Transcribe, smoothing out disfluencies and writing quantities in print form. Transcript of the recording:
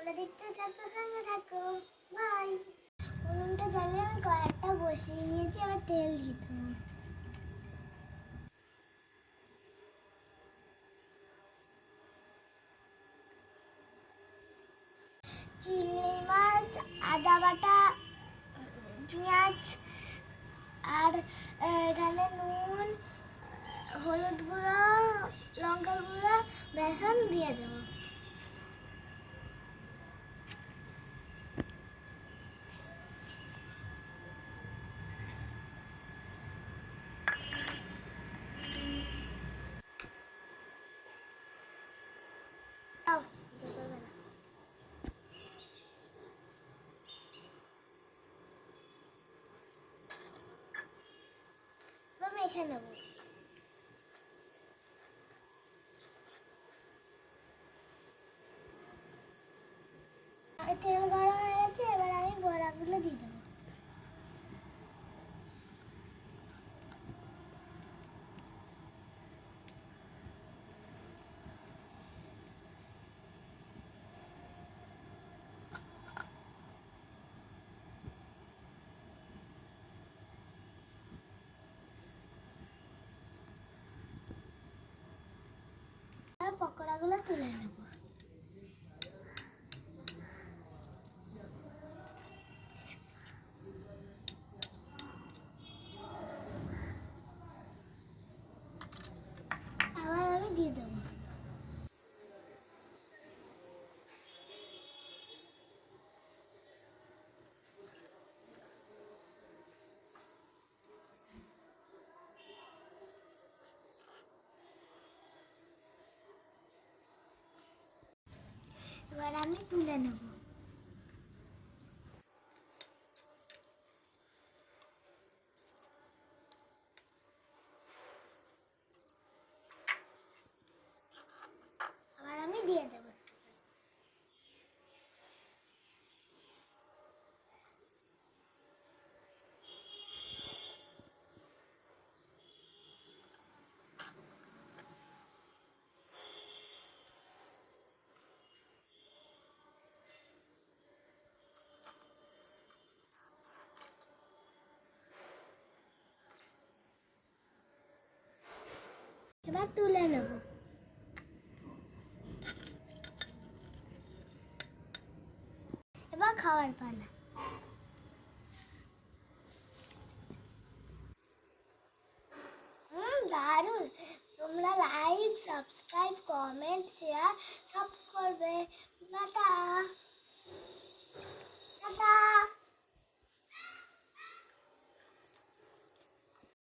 তোমরা দেখতে থাকো, সঙ্গে থাকো। বাই। উনুনটা জ্বালিয়ে আমি কড়াইটা বসিয়ে নিয়েছি, আবার তেল দিতে হবে। চিংড়ি মাছ, আদা বাটা, পেঁয়াজ, আর এখানে নুন, হলুদ গুঁড়ো, লঙ্কার গুঁড়ো, বেসন দিয়ে দেবো। মেখে নেব। তেল গরম হয়ে গেছে, এবার আমি বড়াগুলো দিয়ে দেবো। পকোড়াগুলো তুলে নেব। আবার আমি দিয়ে দেবো। এবার আমি তুলে নেব। আবার আমি দিয়ে দেব। এবার তুলে নেব। এবার খাওয়ার পালা। দারুণ। তোমরা লাইক, সাবস্ক্রাইব, কমেন্ট, শেয়ার সব করবে। টাটা।